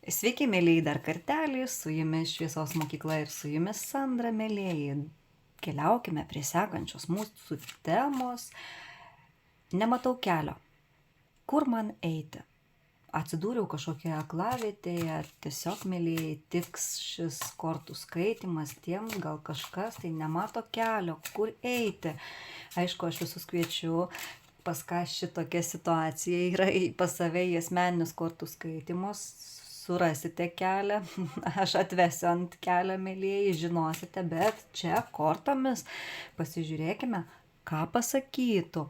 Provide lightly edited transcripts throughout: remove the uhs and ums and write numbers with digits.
Sveiki, mėlyjei, dar kartelį, su jumis Šviesos mokykla ir su jumis Sandra, mėlyjei. Keliaukime prie sekančios mūsų temos. Nematau kelio. Kur man eiti? Atsidūriau kažkokioje aklavietėje, tiesiog, mėlyjei, tiks šis kortų skaitimas tiems, gal kažkas tai nemato kelio, kur eiti. Aišku, aš visus kviečiu, pas ką šitokia situacija yra, pas save į asmeninius kortų skaitimus. Surasite kelią, aš atvesiu ant kelio, mėlyjei, žinosite, bet čia kortomis pasižiūrėkime, ką pasakytų.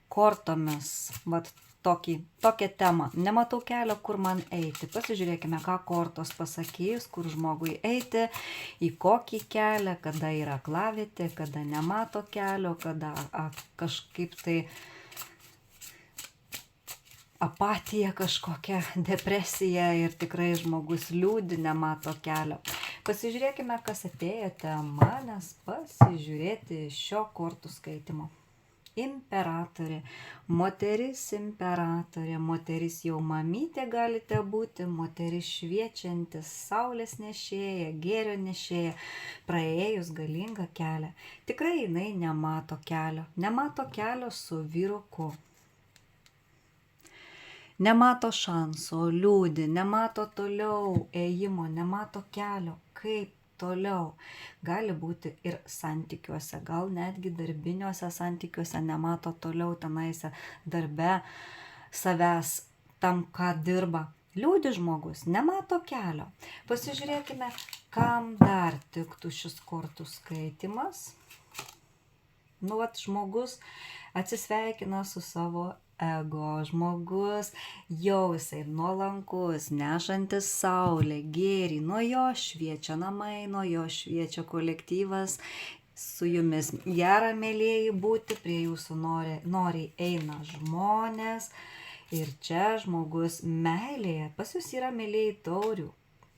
Kortomis, vat tokią temą. Nematau kelio, kur man eiti. Pasižiūrėkime, ką kortos pasakys, kur žmogui eiti, į kokį kelią, kada yra aklavietė, kada nemato kelio, kada kažkaip tai apatija kažkokia, depresija ir tikrai žmogus liūdi, nemato kelio. Pasižiūrėkime, kas atėjote manęs pasižiūrėti šio kortų skaitimo. Imperatorė, moteris imperatorė, moteris jau mamytė galite būti, moteris šviečiantis, saulės nešėja, gėrio nešėja, praėjus galingą kelią. Tikrai jinai nemato kelio su vyruku. Nemato šanso, liūdi, nemato toliau ėjimo, nemato kelio, kaip toliau. Gali būti ir santykiuose, gal netgi darbiniuose santykiuose nemato toliau tenaise darbe savęs tam, ką dirba. Liūdi žmogus, nemato kelio. Pasižiūrėkime, kam dar tiktų šis kortų skaitimas. Žmogus atsisveikina su savo ego, žmogus jau jisai nuolankus, nešantis saulę, gėrį, nuo jo šviečia namai, nuo jo šviečia kolektyvas, su jumis gera, mėlyjei, būti, prie jūsų noriai eina žmonės ir čia žmogus meilėje, pas jūs yra, mėlyjei, taurių.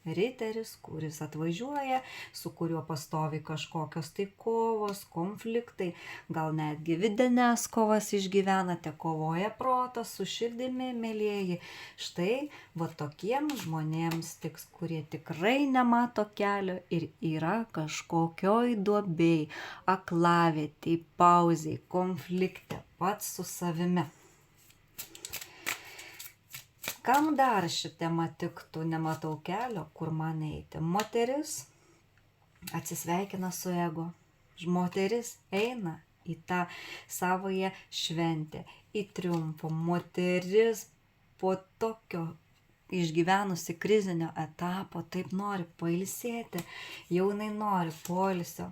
Riteris, kuris atvažiuoja, su kuriuo pastovi kažkokios tai kovos, konfliktai, gal netgi vidinės kovas išgyvenate, kovoja protas su širdimi, mėlyjei. Štai, tokiems žmonėms tiks, kurie tikrai nemato kelio ir yra kažkokioj duobėj, aklavietėj, pauzėj, konflikte, pats su savimi. Kam dar ši tema tiktų, nematau kelio, kur man eiti? Moteris atsisveikina su ego. Moteris eina į tą savąją šventę, į triumfą. Moteris po tokio išgyvenusi krizinio etapo taip nori pailsėti, jau jinai nori poilsio.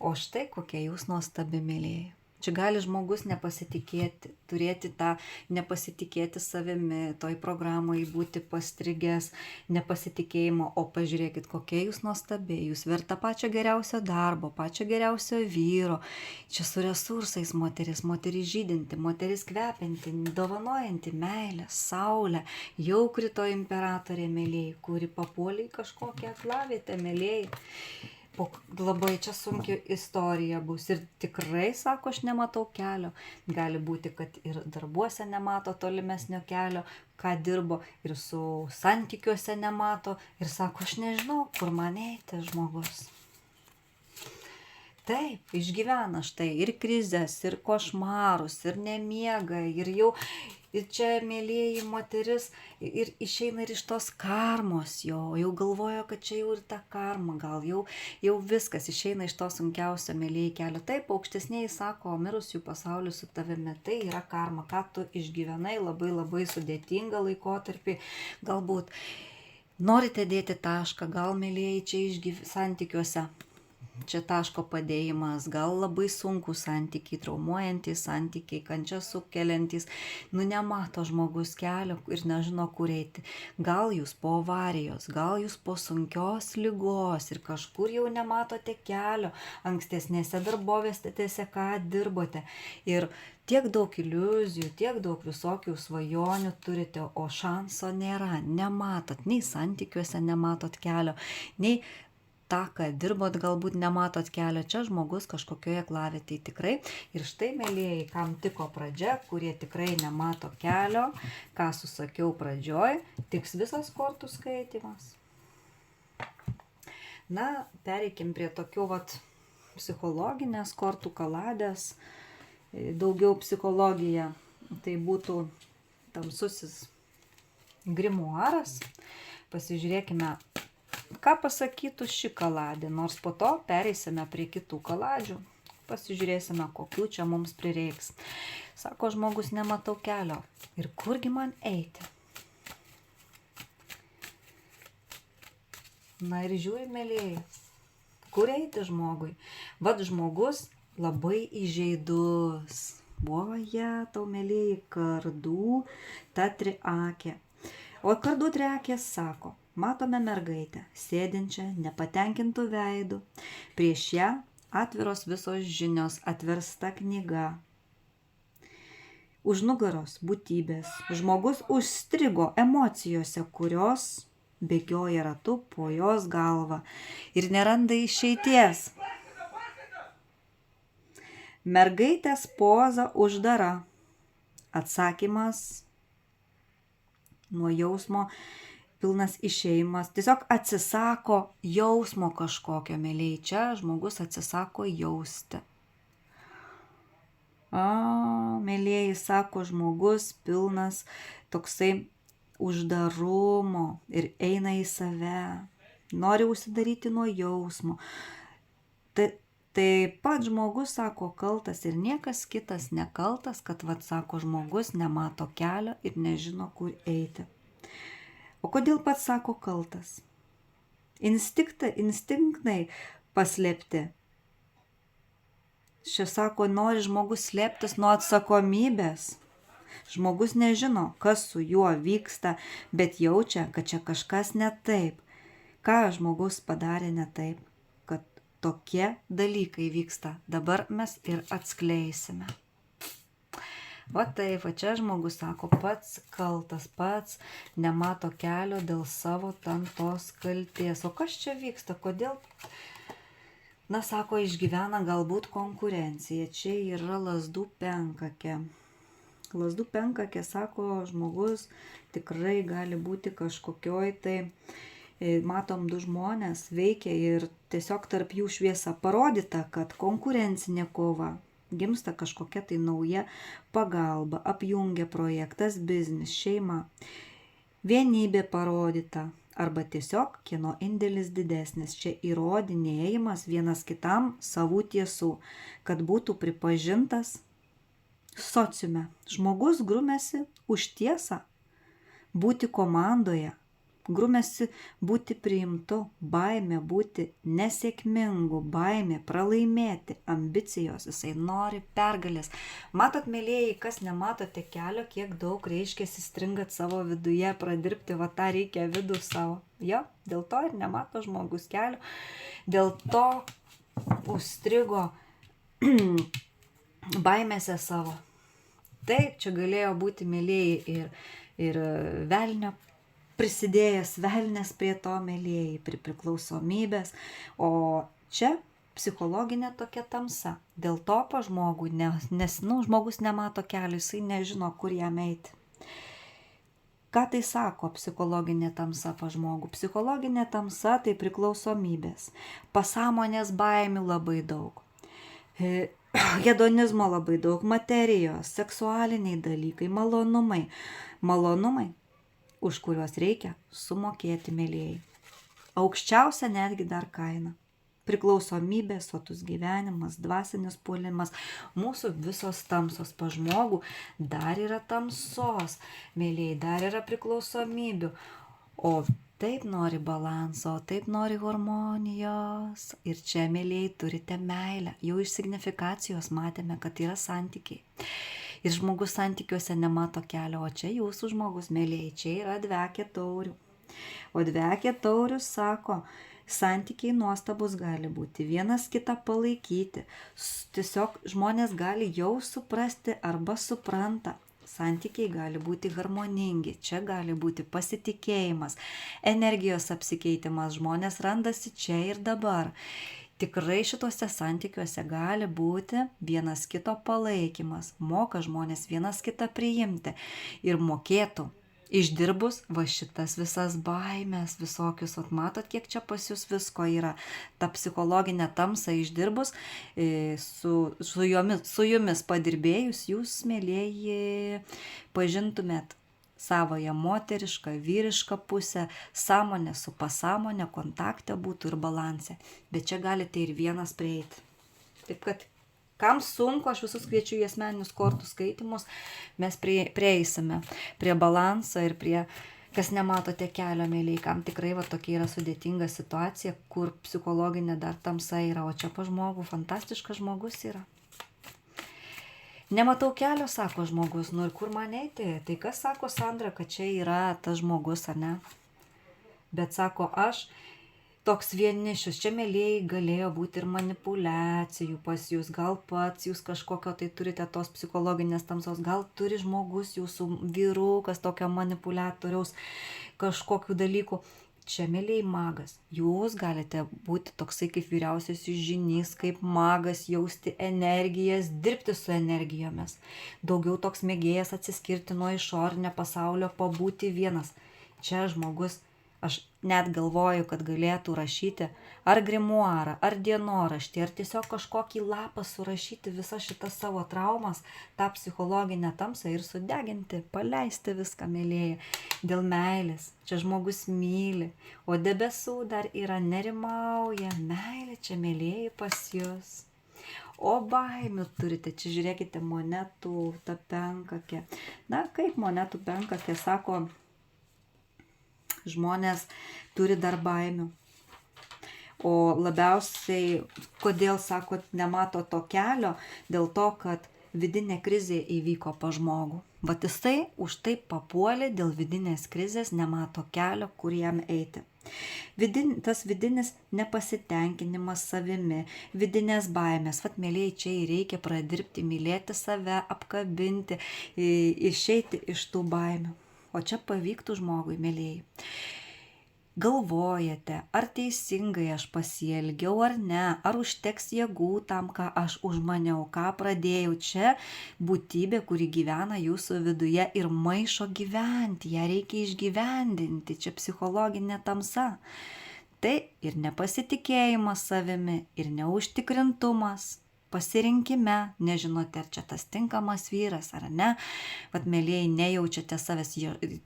O štai kokia jūs nuostabi, mėlyjei. Čia gali žmogus nepasitikėti, turėti tą nepasitikėti savimi, toj programai būti pastrigęs nepasitikėjimo, o pažiūrėkit, kokia jūs nuostabi, jūs verta pačio geriausio darbo, pačio geriausio vyro. Čia su resursais moteris žydinti, moteris kvepianti, dovanojanti meilę, saulę, jau krito imperatorė, mėlyjei, kuri papuolė į kažkokią aklavietę, mėlyjei. Labai čia sunki istorija bus ir tikrai, sako, aš nematau kelio. Gali būti, kad ir darbuose nemato tolimesnio kelio, ką dirbo, ir su santykiuose nemato ir sako, aš nežinau, kur man eiti, žmogus. Taip, išgyvena štai ir krizės, ir košmarus, ir nemiega, ir jau... Ir čia, mėlyjei, moteris ir išeina ir iš tos karmos jo, jau galvojo, kad čia jau ir ta karma, gal jau viskas išeina iš to sunkiausio, mėlyjei, kelio. Taip, aukštesnieji sako, mirusių pasaulis su tavimi, tai yra karma, ką tu išgyvenai labai labai sudėtingą laikotarpį, galbūt norite dėti tašką, gal, mėlyjei, čia santykiuose. Čia taško padėjimas, gal labai sunkūs santykiai, traumuojantys santykiai, kančia sukeliantys, nemato žmogus kelio ir nežino, kur eiti. Gal jūs po avarijos, gal jūs po sunkios ligos ir kažkur jau nematote kelio, ankstesnėse darbovietėse, ką dirbote. Ir tiek daug iliuzijų, tiek daug visokių svajonių turite, o šanso nėra, nematot, nei santykiuose nematot kelio, nei tą, ką dirbot, galbūt nematot kelio, čia žmogus kažkokioje aklavietėje tikrai. Ir štai, mėlyjeji, kam tiko pradžia, kurie tikrai nemato kelio, ką susakiau pradžioj, tiks visas kortų skaitymas. Na, pereikim prie tokių psichologinės kortų kaladės, daugiau psichologija. Tai būtų tamsusis grimuaras. Pasižiūrėkime, ką pasakytų ši kaladė, nors po to pereisime prie kitų kaladžių. Pasižiūrėsime, kokių čia mums prireiks. Sako žmogus, nematau kelio. Ir kurgi man eiti? Na ir žiūri, mėlyjeji, kur eiti žmogui? Vat žmogus labai įžeidus. Voja, tau, mėlyjeji, kardų ta triakė. O kardų triakė sako, matome mergaitę, sėdinčią, nepatenkintų veidų. Prieš ją atviros visos žinios, atversta knyga. Už nugaros būtybės. Žmogus užstrigo emocijose, kurios bėgioja ratu po jos galvą ir neranda išeities. Mergaitės poza uždara. Atsakymas nuo jausmo pilnas išėjimas. Tiesiog atsisako jausmo kažkokio, mėlyjeji. Čia žmogus atsisako jausti. Mėlyjeji, sako žmogus pilnas toksai uždarumo ir eina į save. Nori užsidaryti nuo jausmo. Taip pat žmogus, sako, kaltas ir niekas kitas nekaltas, kad, sako, žmogus nemato kelio ir nežino, kur eiti. O kodėl pats, sako, kaltas? Instinktai paslėpti. Čia, sako, nori žmogus slėptis nuo atsakomybės. Žmogus nežino, kas su juo vyksta, bet jaučia, kad čia kažkas ne taip. Ką žmogus padarė ne taip? Tokie dalykai vyksta. Dabar mes ir atskleisime. Va taip, va čia žmogus sako, pats kaltas, pats nemato kelio dėl savo tos kaltės. O kas čia vyksta? Kodėl? Na, sako, išgyvena galbūt konkurenciją. Čia yra lazdų penkakė. Lazdų penkakė, sako, žmogus tikrai gali būti kažkokioj tai... Matom, du žmonės veikia ir tiesiog tarp jų šviesa parodyta, kad konkurencinė kova, gimsta kažkokia tai nauja pagalba, apjungia projektas, biznis, šeima, vienybė parodyta arba tiesiog kieno indėlis didesnis. Čia įrodinėjimas vienas kitam savų tiesų, kad būtų pripažintas sociume. Žmogus grumėsi už tiesą, būti komandoje. Grumėsi būti priimtu, baimė būti nesėkmingu, baimė pralaimėti, ambicijos, jisai nori pergalės. Matot, mėlyjeji, kas nematote kelio, kiek daug reiškiasi stringat savo viduje, pradirbti, va tą reikia vidų savo. Jo, dėl to ir nemato žmogus kelio, dėl to užstrigo baimėse savo. Taip, čia galėjo būti, mėlyjeji, ir velnio prisidėjęs velnias prie to, mėlyjeji, prie priklausomybės, o čia psichologinė tokia tamsa. Dėl to pa žmogui, nes žmogus nemato kelio, jisai nežino, kur jam eiti. Ką tai sako psichologinė tamsa pa žmogų? Psichologinė tamsa tai priklausomybės, pasąmonės baimių labai daug, hedonizmo labai daug, materijos, seksualiniai dalykai, malonumai, už kuriuos reikia sumokėti, mėlyjeji. Aukščiausia netgi dar kaina. Priklausomybė, sotus gyvenimas, dvasinis puolimas, mūsų visos tamsos pa žmogų dar yra tamsos, mėlyjeji, dar yra priklausomybių. O taip nori balanso, taip nori harmonijos. Ir čia, mėlyjeji, turite meilę. Jau iš signifikacijos matėme, kad yra santykiai. Ir žmogus santykiuose nemato kelio, o čia jūsų žmogus, mėlyjeji, čia yra dvekė taurių. O dvekė taurių sako, santykiai nuostabus gali būti, vienas kitą palaikyti. Tiesiog žmonės gali jau suprasti arba supranta. santykiai gali būti harmoningi, čia gali būti pasitikėjimas, energijos apsikeitimas, žmonės randasi čia ir dabar. Tikrai šituose santykiuose gali būti vienas kito palaikymas, moka žmonės vienas kitą priimti ir mokėtų. Išdirbus va šitas visas baimės visokius, matot, kiek čia pas jūs visko yra, ta psichologinė tamsa išdirbus, su jumis padirbėjus, jūs, mėlieji, pažintumėt savoje moterišką, vyrišką pusę, sąmonę su pasąmonė, kontakte būtų ir balanse. Bet čia galite ir vienas prieiti. Taip kad, kam sunku, aš visus kviečiu į asmeninius kortų skaitimus, mes prieisime prie balansą ir prie, kas nematote kelio, mėlyje, kam tikrai va tokia yra sudėtinga situacija, kur psichologinė dar tamsa yra, o čia pa žmogų fantastiškas žmogus yra. Nematau kelio, sako žmogus, nu ir kur man eiti? Tai kas sako Sandra, kad čia yra tas žmogus, ar ne? Bet sako, aš toks vienišius, čia, mėlieji, galėjo būti ir manipuliacijų pas jūs, gal pats jūs kažkokio tai turite tos psichologinės tamsos, gal turi žmogus jūsų vyrukas tokio manipuliatoriaus kažkokių dalykų. Čia, mėlieji, magas. Jūs galite būti toksai kaip vyriausiasis žynys, kaip magas, jausti energijas, dirbti su energijomis. Daugiau toks mėgėjas atsiskirti nuo išorinio pasaulio, pabūti vienas. Čia žmogus, aš net galvoju, kad galėtų rašyti ar grimuarą, ar dienoraštį, ar tiesiog kažkokį lapą surašyti visas šitas savo traumas, tą psichologinę tamsą ir sudeginti, paleisti viską, mėlieji, dėl meilės. Čia žmogus myli, o debesų dar yra nerimauja, meilė čia, mėlieji, pas jūs. O baimių turite, čia žiūrėkite, monetų, ta penkakė. Na, kaip monetų penkakė, sako, žmonės turi dar baimių. O labiausiai, kodėl, sako, nemato to kelio, dėl to, kad vidinė krizė įvyko pa žmogų. Vat jisai už tai papuolė dėl vidinės krizės, nemato kelio, kur jam eiti. Tas vidinis nepasitenkinimas savimi, vidinės baimės, vat, mėlieji, čia reikia pradirbti, mylėti save, apkabinti, išeiti iš tų baimių. O čia pavyktų žmogui, mėlieji. Galvojate, ar teisingai aš pasielgiau ar ne, ar užteks jėgų tam, ką aš užmaniau, ką pradėjau. Čia būtybė, kuri gyvena jūsų viduje ir maišo gyventi, ją reikia išgyvendinti, čia psichologinė tamsa. Tai ir nepasitikėjimas savimi, ir neužtikrintumas. Pasirinkime, nežinote, ar čia tas tinkamas vyras ar ne, vat, mėlieji, nejaučiate savęs,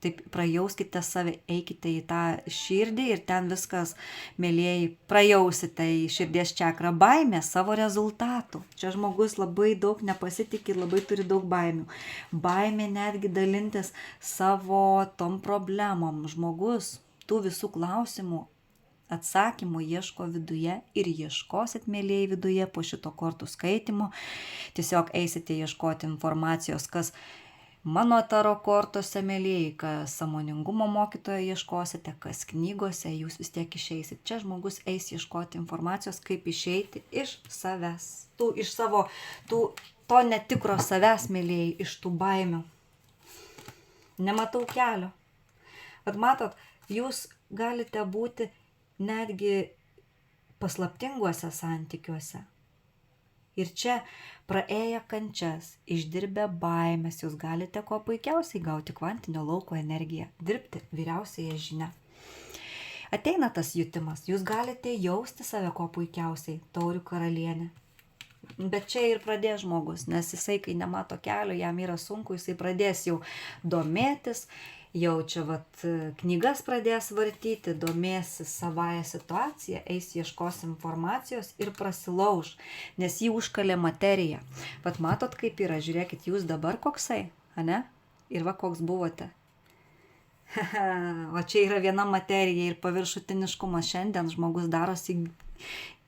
taip prajauskite save, eikite į tą širdį ir ten viskas, mėlieji, prajausite į širdies čakrą baimę savo rezultatų. Čia žmogus labai daug nepasitikė ir labai turi daug baimių. Baimė netgi dalintis savo tom problemom. Žmogus tų visų klausimų atsakymų ieško viduje ir ieškosit, mėlieji, viduje po šito kortų skaitimo. Tiesiog eisite ieškoti informacijos, kas mano taro kortose, mėlieji, kas sąmoningumo mokytojo ieškosite, kas knygose, jūs vis tiek išeisit. Čia žmogus eis ieškoti informacijos, kaip išeiti iš savęs, iš savo, to netikro savęs, mėlieji, iš tų baimių. Nematau kelio. At matot, jūs galite būti netgi paslaptinguose santykiuose. Ir čia praėję kančias, išdirbę baimės, jūs galite kuo puikiausiai gauti kvantinio lauko energiją, dirbti vyriausiąją žinią. Ateina tas jutimas, jūs galite jausti save kuo puikiausiai, taurių karalienė. Bet čia ir pradės žmogus, nes jisai, kai nemato kelio, jam yra sunku, jisai pradės jau domėtis, jau čia vat knygas pradės vartyti, domėsis savąją situaciją, eis ieškos informacijos ir prasilauž, nes jį užkalė materija. Vat matot, kaip yra, žiūrėkit, jūs dabar koksai, ane? Ir va koks buvote. O čia yra viena materija ir paviršutiniškumas. Šiandien žmogus darosi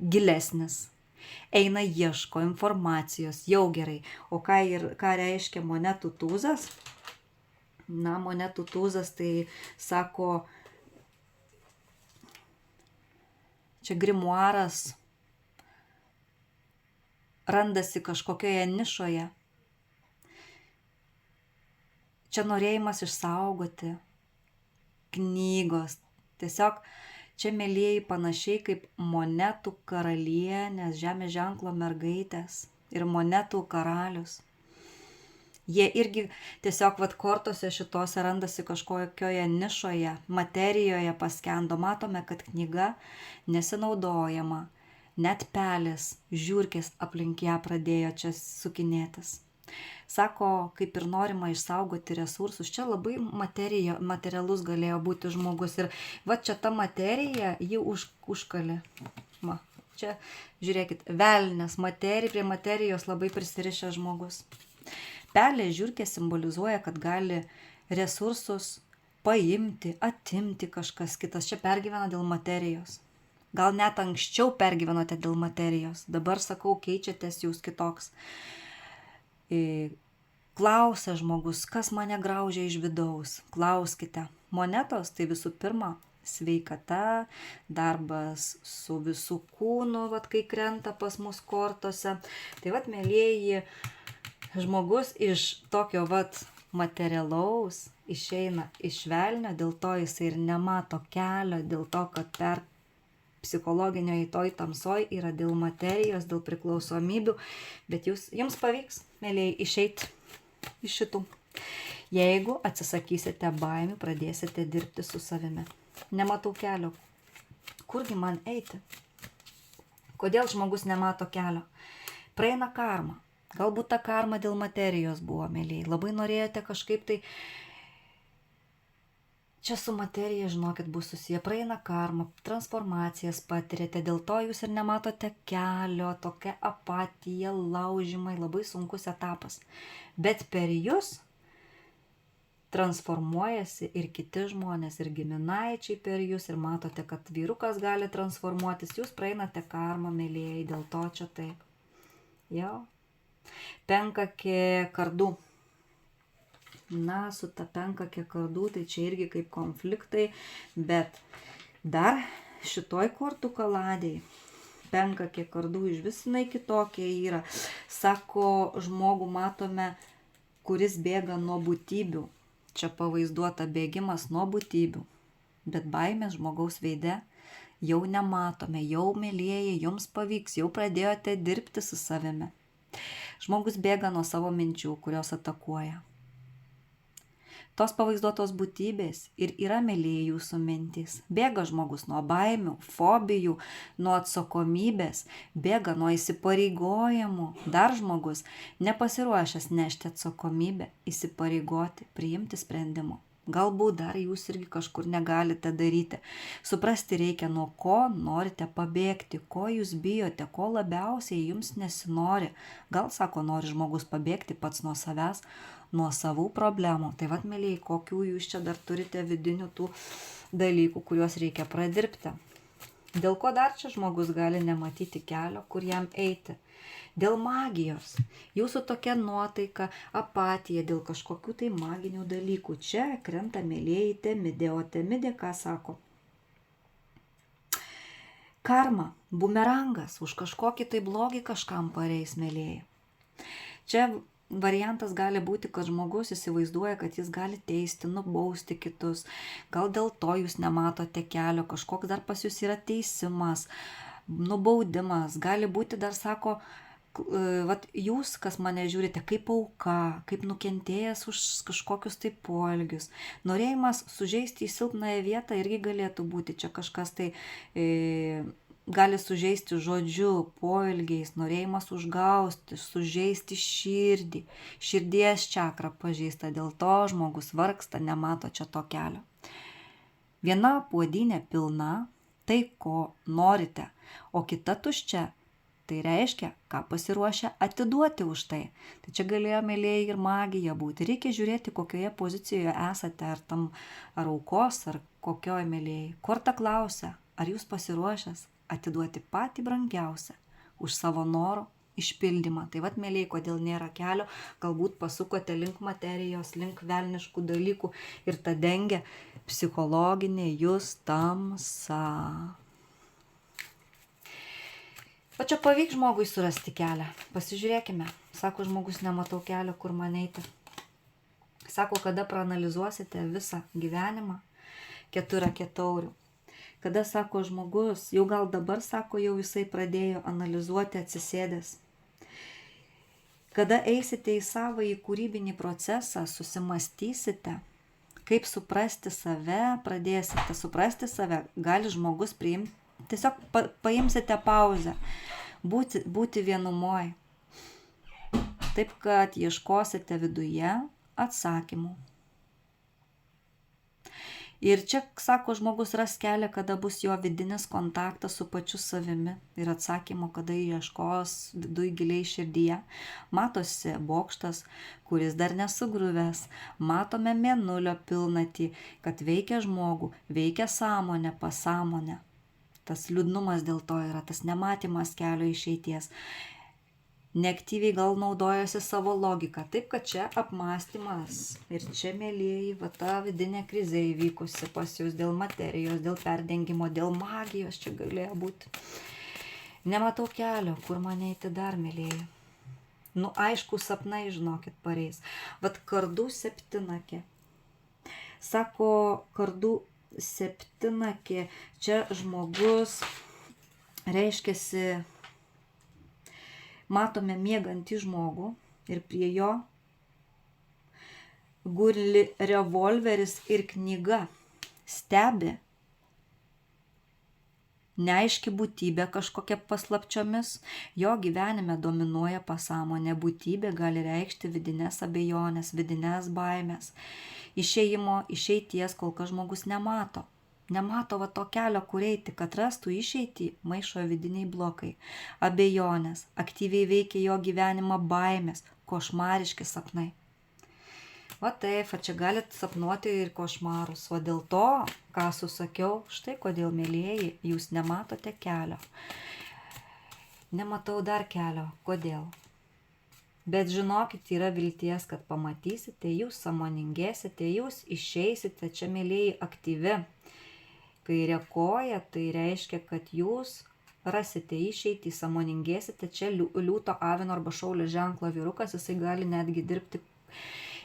gilesnis. Eina, ieško informacijos, jau gerai. O ką reiškia monetų tūzas? Na, monetų tūzas, tai sako, čia grimuaras randasi kažkokioje nišoje. Čia norėjimas išsaugoti knygos. Tiesiog čia, mėlieji, panašiai kaip monetų karalienės, žemės ženklo mergaitės ir monetų karalius. Jie irgi tiesiog kortose šitose randasi kažkokioje nišoje, materijoje paskendo. Matome, kad knyga nesinaudojama. Net pelės, žiurkės aplink ją pradėjo čia sukinėtis. Sako, kaip ir norima išsaugoti resursus. Čia labai materialus galėjo būti žmogus. Ir čia ta materija, ji užkalė. Čia, žiūrėkit, velnias, prie materijos labai prisirišęs žmogus. Pelė, žiurkė simbolizuoja, kad gali resursus paimti, atimti kažkas kitas. Čia pergyvena dėl materijos. Gal net anksčiau pergyvenote dėl materijos. Dabar, sakau, keičiatės jūs kitoks. Klausia žmogus, kas mane graužia iš vidaus. Klauskite. Monetos tai visų pirma sveikata, darbas su visų kūnu, kai krenta pas mus kortose. Tai mėlieji, žmogus iš tokio materialaus išeina iš velnio, dėl to jisai ir nemato kelio, dėl to, kad per psichologinio toj tamsoj yra dėl materijos, dėl priklausomybių, bet jums pavyks, mėlieji, išeiti iš šitų. Jeigu atsisakysite baimių, pradėsite dirbti su savimi. Nematau kelio. Kurgi man eiti? Kodėl žmogus nemato kelio? Praeina karma. Galbūt ta karma dėl materijos buvo, mėlieji. Labai norėjote kažkaip tai. Čia su materija, žinokit, bus susiję. Praeina karma, transformacijas patirėte, dėl to jūs ir nematote kelio, tokia apatija, laužimai, labai sunkus etapas. Bet per jūs transformuojasi ir kiti žmonės, ir giminaičiai per jūs, ir matote, kad vyrukas gali transformuotis. Jūs praeinate karmą, mėlieji, dėl to čia taip. Jo. Penkakė kardų. Na, su ta penkakė kardų, tai čia irgi kaip konfliktai, bet dar šitoj kortų kaladėj penkakė kardų iš visinai kitokia yra. Sako, žmogų matome, kuris bėga nuo būtybių. Čia pavaizduota bėgimas nuo būtybių, bet baimės žmogaus veide jau nematome, jau, mėlieji, jums pavyks, jau pradėjote dirbti su savimi. Žmogus bėga nuo savo minčių, kurios atakuoja. Tos pavaizduotos būtybės ir yra, mėlieji, jūsų mintys. Bėga žmogus nuo baimių, fobijų, nuo atsakomybės, bėga nuo įsipareigojimų. Dar žmogus nepasiruošęs nešti atsakomybę, įsipareigoti, priimti sprendimų. Galbūt dar jūs irgi kažkur negalite daryti. Suprasti reikia, nuo ko norite pabėgti, ko jūs bijote, ko labiausiai jums nesinori. Gal, sako, nori žmogus pabėgti pats nuo savęs, nuo savų problemų. Tai mėlieji, kokių jūs čia dar turite vidinių tų dalykų, kuriuos reikia pradirbti. Dėl ko dar čia žmogus gali nematyti kelio, kur jam eiti? Dėl magijos. Jūsų tokia nuotaika, apatija dėl kažkokių tai maginių dalykų. Čia krenta, mėlieji, temidė. O temidė ką sako? Karma, bumerangas, už kažkokį tai blogį kažkam pareis, mėlieji. Čia variantas gali būti, kad žmogus įsivaizduoja, kad jis gali teisti, nubausti kitus. Gal dėl to jūs nematote kelio, kažkoks dar pas jūs yra teisimas, nubaudimas. Gali būti dar, sako, jūs, kas mane žiūrite, kaip auka, kaip nukentėjęs už kažkokius tai poelgius. Norėjimas sužeisti į silpnąją vietą irgi galėtų būti. Čia kažkas tai gali sužeisti žodžiu, poelgiais, norėjimas užgausti, sužeisti širdį. Širdies čakra pažeista, dėl to žmogus vargsta, nemato čia to kelio. Viena puodynė pilna, tai ko norite, o kita tuščia. Tai reiškia, ką pasiruošę atiduoti už tai. Tai čia galėjo, mėlieji, ir magija būti. Reikia žiūrėti, kokioje pozicijoje esate, ar aukos, ar kokioje, mėlieji. Korta klausia, ar jūs pasiruošęs atiduoti patį brangiausią už savo noro išpildymą. Tai mėlieji, kodėl nėra kelio, galbūt pasukote link materijos, link velniškų dalykų ir ta dengia psichologinė jūs tamsa. O čia pavyks žmogui surasti kelią. Pasižiūrėkime. Sako žmogus, nematau kelio, kur man eiti. Sako, kada praanalizuosite visą gyvenimą, 4 taurių. Kada, sako, žmogus, jau gal dabar, sako, jau jisai pradėjo analizuoti atsisėdęs. Kada eisite į savąjį kūrybinį procesą, susimastysite, kaip suprasti save, pradėsite suprasti save, gali žmogus priimti, tiesiog paimsite pauzę, būti vienumoj. Taip, kad ieškosite viduje atsakymų. Ir čia, sako, žmogus ras kelią, kada bus jo vidinis kontaktas su pačiu savimi ir atsakymo, kada ieškos viduj giliai širdyje. Matosi bokštas, kuris dar nesugriuvęs, matome mėnulio pilnatį, kad veikia žmogų, veikia sąmonę, pasąmonę. Tas liūdnumas dėl to yra, tas nematymas kelio išeities. Neaktyviai gal naudojasi savo logiką. Taip, kad čia apmąstymas. Ir čia, mėlyjeji, va ta vidinė krizė įvykusi pas jūs dėl materijos, dėl perdengimo, dėl magijos čia galėjo būti. Nematau kelio, kur man eiti dar, mėlyjeji. Nu, aišku, sapnai, žinokit, pareis. Vat kardų septynakė. Sako, kardų septynakė, čia žmogus reiškiasi, matome miegantį žmogų ir prie jo guli revolveris ir knyga. Stebi neaiški būtybė kažkokia paslapčiomis, jo gyvenime dominuoja pasąmonė. Būtybė gali reikšti vidinės abejonės, vidinės baimės, išėjimo, išeities, kol kas žmogus nemato. Nemato va to kelio, kur eiti, kad rastų išeitį, maišo vidiniai blokai, abejonės, aktyviai veikia jo gyvenimą baimės, košmariški sapnai. Va taip, čia galit sapnuoti ir košmarus, o dėl to, ką susakiau, štai kodėl, mėlyjeji, jūs nematote kelio. Nematau dar kelio, kodėl. Bet žinokit, yra vilties, kad pamatysite, jūs sąmoningėsite, jūs išeisite, čia, mėlyjeji, aktyvi. Kairė koja, tai reiškia, kad jūs rasite išeitį, sąmoningėsite. Čia liūto, avino arba šaulio ženklo vyrukas, jisai gali netgi dirbti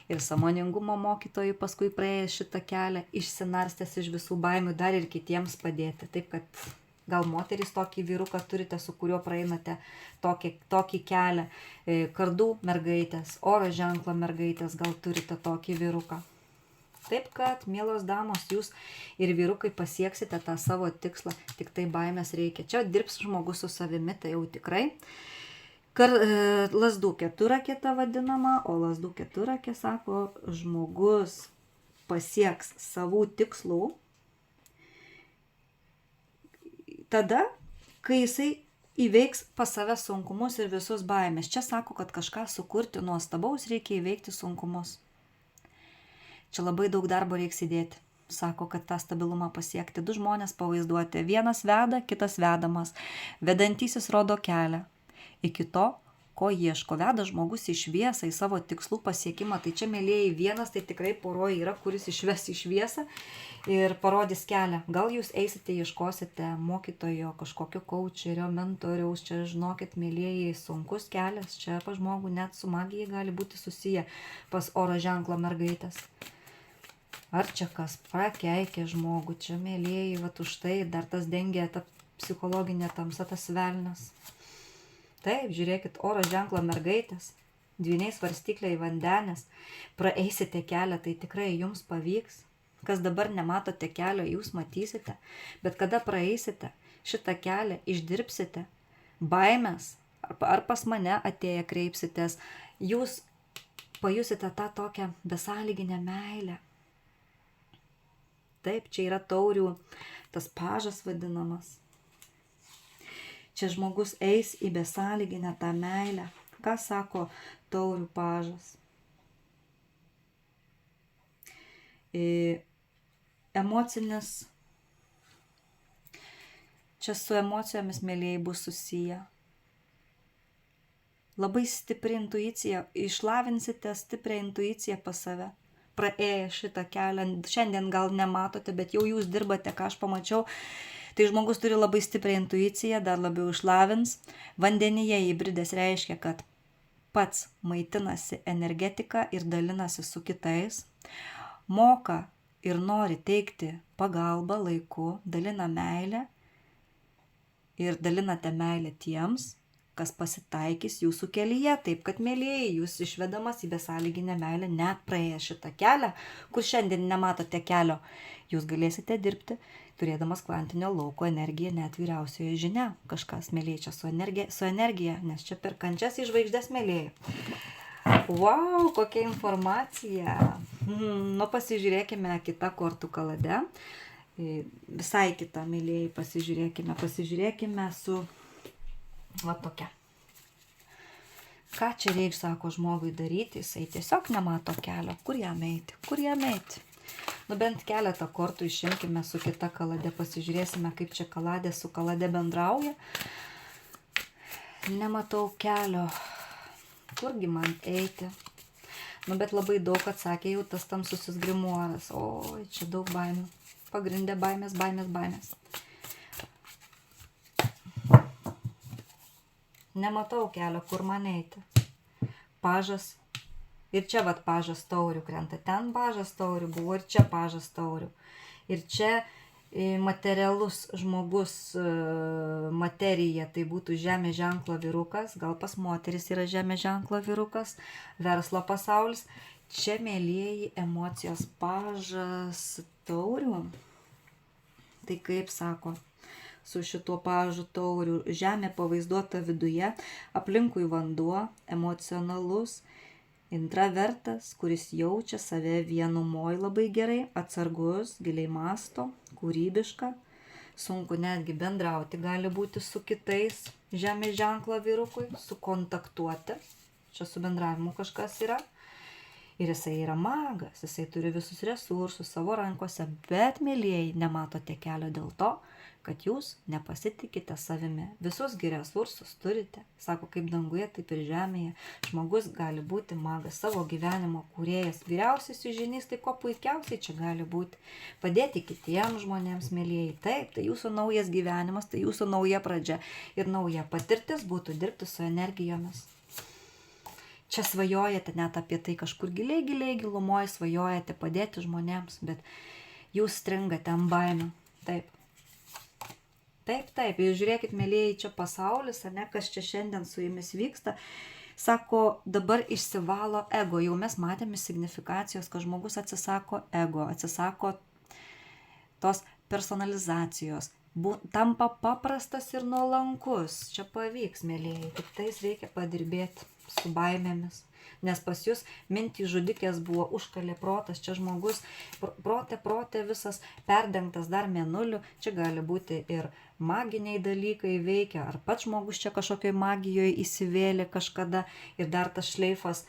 ir sąmoningumo mokytojui, paskui praėjęs šitą kelią, išsinarstęs iš visų baimių, dar ir kitiems padėti. Taip, kad gal moterys tokį vyruką turite, su kuriuo praeinate tokį kelią. Kardų mergaitės, oro ženklo mergaitės, gal turite tokį vyruką. Taip, kad, mielos damos, jūs ir vyrukai pasieksite tą savo tikslą, tik tai baimės reikia. Čia dirbs žmogus su savimi, tai jau tikrai. Lazdų keturakė ta vadinama, o lazdų keturakė, sako, žmogus pasieks savų tikslų tada, kai jisai įveiks pas save sunkumus ir visus baimės. Čia sako, kad kažką sukurti nuostabaus reikia įveikti sunkumus. Čia labai daug darbo reiks įdėti. Sako, kad tą stabilumą pasiekti. 2 žmonės pavaizduoti. Vienas veda, kitas vedamas. Vedantysis rodo kelią. Iki to, ko ieško. Veda žmogus į šviesą, į savo tikslų pasiekimą. Tai čia, mėlyjeji, vienas, tai tikrai poroje yra, kuris išves į šviesą ir parodys kelią. Gal jūs eisite, ieškosite mokytojo, kažkokio kaučerio, mentoriaus. Čia, žinokit, mėlyjeji, sunkus kelias. Čia pas žmogų net su magija gali būti susiję pas oro ženklo mergaitės. Ar čia kas prakeikė žmogų, čia, mėlyjeji, vat už tai dar tas dengia ta psichologinė tamsa, tas velnias. Taip, žiūrėkit, oro ženklo mergaitės, 2 svarstykliai vandenės, praeisite kelią, tai tikrai jums pavyks. Kas dabar nematote kelio, jūs matysite, bet kada praeisite šitą kelią, išdirbsite baimės, ar pas mane atėję kreipsitės, jūs pajusite tą tokią besąlyginę meilę. Taip, čia yra taurių, tas pažas vadinamas. Čia žmogus eis į besąlyginę tą meilę. Ką sako taurių pažas? Emocinis. Čia su emocijomis, mėlyjeji, bus susiję. Labai stipri intuicija, išlavinsite stiprią intuiciją pas save. Praėję šitą kelią, šiandien gal nematote, bet jau jūs dirbate, ką aš pamačiau, tai žmogus turi labai stiprią intuiciją, dar labiau išlavins. Vandenyje įbridęs reiškia, kad pats maitinasi energetiką ir dalinasi su kitais, moka ir nori teikti pagalbą laiku, dalina meilę ir dalinate meilę tiems, kas pasitaikys jūsų kelyje, taip kad, mėlyjeji, jūs išvedamas į besąlyginę meilę, net praėję šitą kelią, kur šiandien nematote kelio, jūs galėsite dirbti, turėdamas kvantinio lauko energiją, net vyriausioje žinia. Kažkas, mėlyje, čia su energija, nes čia per kančias į žvaigždės, mėlyje. Wow, kokia informacija. Nu, pasižiūrėkime kitą kortų kaladę. Visai kitą, mėlyje, pasižiūrėkime su va tokia. Ką čia reikia, sako, žmogui daryti, jisai tiesiog nemato kelio, kur jam eiti. Nu, bent keletą kortų išimkime su kita kalade, pasižiūrėsime, kaip čia kaladė su kalade bendrauja. Nematau kelio, kurgi man eiti. Nu, bet labai daug atsakė jau tas tamsusis grimuoras. Oi, čia daug baimių. Pagrindė baimės. Nematau kelio, kur man eiti. Pažas. Ir čia vat pažas taurių krenta. Ten pažas taurių buvo ir čia pažas taurių. Ir čia materialus žmogus materija, tai būtų žemės ženklo vyrukas. Gal pas moteris yra žemės ženklo vyrukas. Verslo pasaulis. Čia, mėlyjeji, emocijos pažas taurių. Tai kaip sako, su šituo pažu tauriu, žemė pavaizduota viduje, aplinkui vanduo, emocionalus, intravertas, kuris jaučia save vienumoj labai gerai, atsargus, giliai mąsto, kūrybiška, sunku netgi bendrauti gali būti su kitais žemės ženklo vyrukui, sukontaktuoti, čia su bendravimu kažkas yra. Ir jisai yra magas, jisai turi visus resursus savo rankose, bet, mėlyjeji, nematote kelio dėl to, kad jūs nepasitikite savimi. Visus resursus turite. Sako, kaip danguje, taip ir žemėje. Žmogus gali būti magas, savo gyvenimo kūrėjas. Vyriausiasis žynys, tai ko puikiausiai čia gali būti. Padėti kitiems žmonėms, mėlyjeji. Taip, tai jūsų naujas gyvenimas, tai jūsų nauja pradžia. Ir nauja patirtis būtų dirbti su energijomis. Čia svajojate net apie tai, kažkur giliai gilumoje svajojate padėti žmonėms, bet jūs stringate ant baimių. Taip. Ir žiūrėkit, mėlyjeji, čia pasaulis, ne, kas čia šiandien su jumis vyksta. Sako, dabar išsivalo ego. Jau mes matėme signifikacijos, kad žmogus atsisako ego, atsisako tos personalizacijos. Tampa paprastas ir nuolankus. Čia pavyks, mėlyjeji, tik tais reikia padirbėti su baimėmis. Nes pas jūs mintys žudikės buvo, užkalė protas, čia žmogus protė visas perdengtas dar mėnuliu, čia gali būti ir maginiai dalykai veikia, ar pats žmogus čia kažkokioj magijoje įsivėlė kažkada ir dar tas šleifas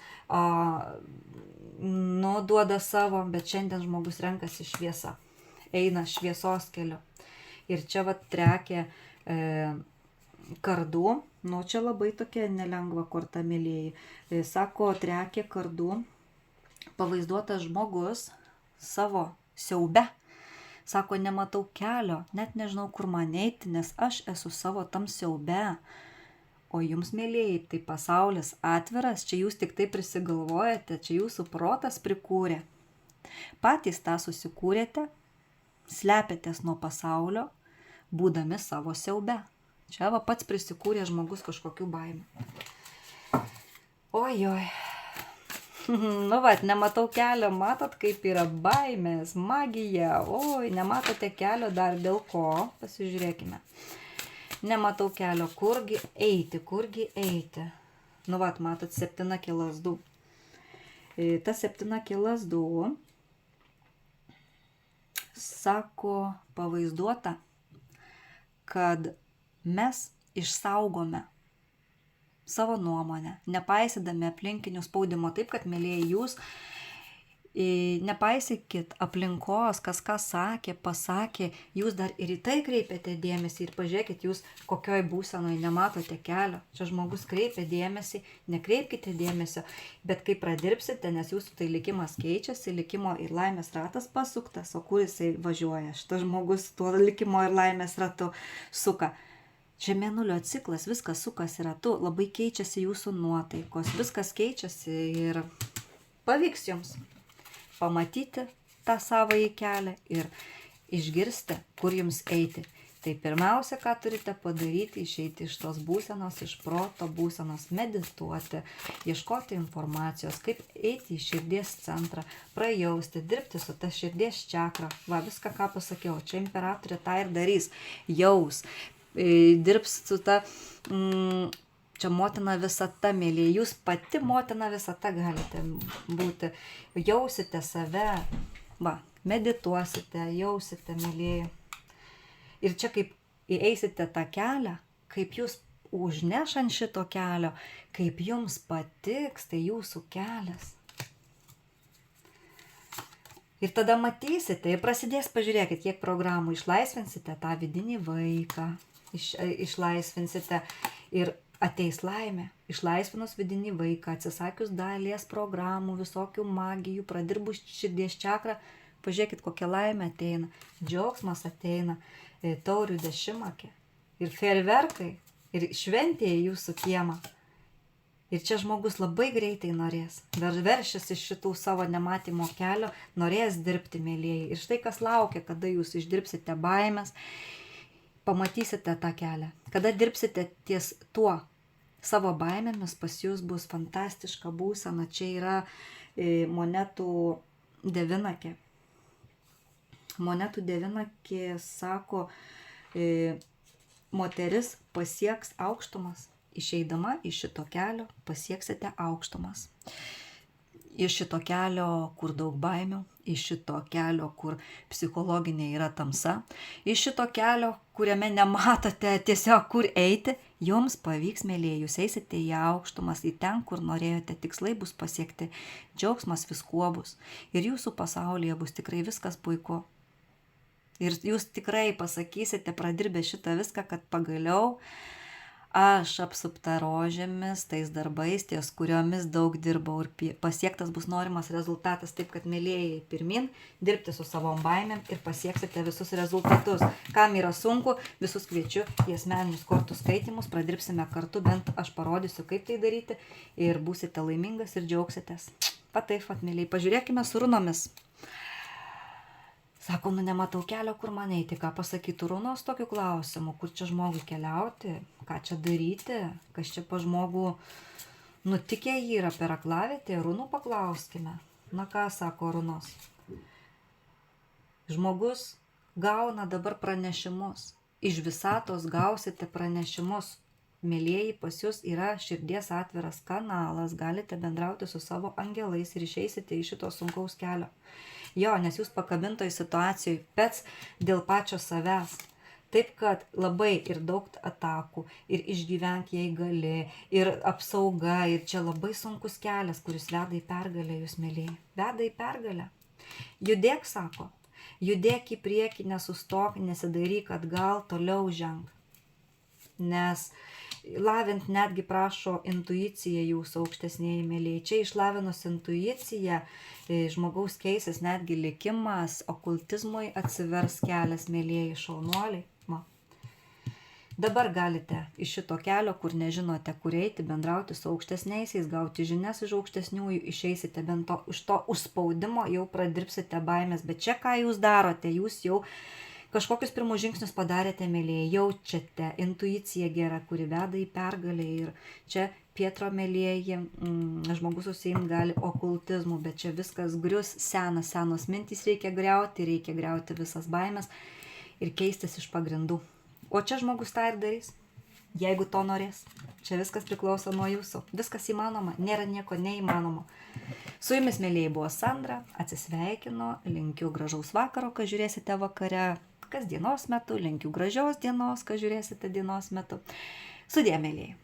duoda savo, bet šiandien žmogus renkasi šviesą, eina šviesos keliu. Ir čia vat trekė kardų, nu čia labai tokia nelengva korta, mėlyjeji. Sako, trekė kardų, pavaizduotas žmogus savo siaube. Sako, nematau kelio, net nežinau, kur man eiti, nes aš esu savo tam siaube. O jums, mėlyjeji, tai pasaulis atviras, čia jūs tik tai prisigalvojate, čia jūsų protas prikūrė. Patys tą susikūrėte, slepiatės nuo pasaulio, būdami savo siaube. Čia va pats prisikūrė žmogus kažkokių baimių. Ojoj. Nu vat, nematau kelio, matot, kaip yra baimės, magija. Oi, nematote kelio dar dėl ko? Pasižiūrėkime. Nematau kelio, kurgi eiti. Nu vat, matot, 7 lazdų. Ta 7 lazdų, sako, pavaizduota, kad mes išsaugome savo nuomonę, nepaisydami aplinkinių spaudimo, taip kad, mėlyjeji, jūs nepaisykit aplinkos, kas ką sakė, pasakė, jūs dar ir į tai kreipiate dėmesį ir pažiūrėkit, jūs kokioj būsenoje nematote kelio. Čia žmogus kreipia dėmesį, nekreipkite dėmesio, bet kai pradirbsite, nes jūsų tai likimas keičiasi, likimo ir laimės ratas pasuktas, o kur jisai važiuoja? Šitas žmogus tuo likimo ir laimės ratu suka. Čia mėnulio ciklas, viskas sukasi ratu, labai keičiasi jūsų nuotaikos, viskas keičiasi ir pavyks jums pamatyti tą savąjį kelią ir išgirsti, kur jums eiti. Tai pirmiausia, ką turite padaryti, išeiti iš tos būsenos, iš proto būsenos, medituoti, ieškoti informacijos, kaip eiti į širdies centrą, prajausti, dirbti su ta širdies čakra. Va, viską, ką pasakiau, čia imperatorė tą ir darys, jaus, dirbs su ta, čia motina visata, mėlyje, jūs pati motina visata galite būti, jausite save, va, medituosite, jausite, mėlyje. Ir čia kaip įeisite tą kelią, kaip jūs užnešant šito kelio, kaip jums patiks, tai jūsų kelias. Ir tada matysite ir prasidės, pažiūrėkit, kiek programų išlaisvinsite tą vidinį vaiką, išlaisvinsite ir ateis laimė. Išlaisvinus vidinį vaiką, atsisakius dalies programų, visokių magijų, pradirbus širdies čakrą, pažiūrėkit, kokia laimė ateina, džiaugsmas ateina, taurių dešimtakė ir fejerverkai ir šventė į jūsų kiemą. Ir čia žmogus labai greitai norės, veršis iš šitų savo nematymo kelio, norės dirbti, mėlyjeji. Ir štai kas laukia, kada jūs išdirbsite baimės, pamatysite tą kelią. Kada dirbsite ties tuo savo baimėmis, pas jūs bus fantastiška būsena. Čia yra monetų devinakė. Monetų devinakė sako, moteris pasieks aukštumas. Išeidama iš šito kelio pasieksite aukštumas. Iš šito kelio, kur daug baimių, iš šito kelio, kur psichologinė yra tamsa, iš šito kelio, kuriame nematote tiesiog kur eiti, jums pavyks, mėlyje, jūs eisite į aukštumas, į ten, kur norėjote, tikslai bus pasiekti, džiaugsmas viskuo bus. Ir jūsų pasaulyje bus tikrai viskas puiku. Ir jūs tikrai pasakysite, pradirbę šitą viską, kad pagaliau aš apsupta rožėmis, tais darbais, ties kuriomis daug dirbau ir pasiektas bus norimas rezultatas. Taip, kad mėlyjeji, pirmin, dirbti su savo baimėm ir pasieksite visus rezultatus. Kam yra sunku, visus kviečiu į asmeninius kortų skaitymus, pradirbsime kartu, bent aš parodysiu, kaip tai daryti ir būsite laimingas ir džiaugsitės. Taip, mėlyjeji, pažiūrėkime su runomis. Sako, nematau kelio, kur man eiti, ką pasakytų runos tokiu klausimu, kur čia žmogui keliauti, ką čia daryti, kas čia pa žmogų nutikę jį yra per aklavietę, runų paklauskime. Na ką sako runos? Žmogus gauna dabar pranešimus, iš visatos gausite pranešimus. Mėlyjeji, pas jūs yra širdies atviras kanalas, galite bendrauti su savo angelais ir išeisite iš šito sunkaus kelio. Jo, nes jūs pakabintoj situacijoj pets dėl pačio savęs. Taip, kad labai ir daug atakų, ir išgyvenk jei gali, ir apsauga, ir čia labai sunkus kelias, kuris veda į pergalę, jūs mėlyjeji. Veda į pergalę. Judėk, sako, judėk į priekį, nesustok, nesidairyk atgal, toliau ženk. Nes lavint netgi prašo intuiciją jūsų aukštesnieji mėlyjeji. Čia išlavinus intuiciją, žmogaus keisis netgi likimas, okultizmui atsivers kelias, mėlyjeji šaunuoliai. Dabar galite iš šito kelio, kur nežinote, kur eiti, bendrauti su aukštesniaisiais, gauti žinias iš aukštesniųjų, išeisite bent to, iš to užspaudimo, jau pradirbsite baimės. Bet čia ką jūs darote, jūs jau kažkokius pirmus žingsnius padarėte, mėlyjeji, jaučiate intuiciją gerą, kuri veda į pergalę. Ir čia Pietro, mėlyjeji, žmogus užsiimt gali okultizmu, bet čia viskas grius, senos mintys reikia griauti visas baimės ir keistis iš pagrindų. O čia žmogus tą ir darys, jeigu to norės. Čia viskas priklauso nuo jūsų. Viskas įmanoma, nėra nieko neįmanomo. Su jumis, mėlyjeji, buvo Sandra, atsisveikinu, linkiu gražaus vakaro, kai žiūrėsite vakare, kas dienos metu, linkiu gražios dienos, kai žiūrėsite dienos metu. Sudie, mėlyjeji.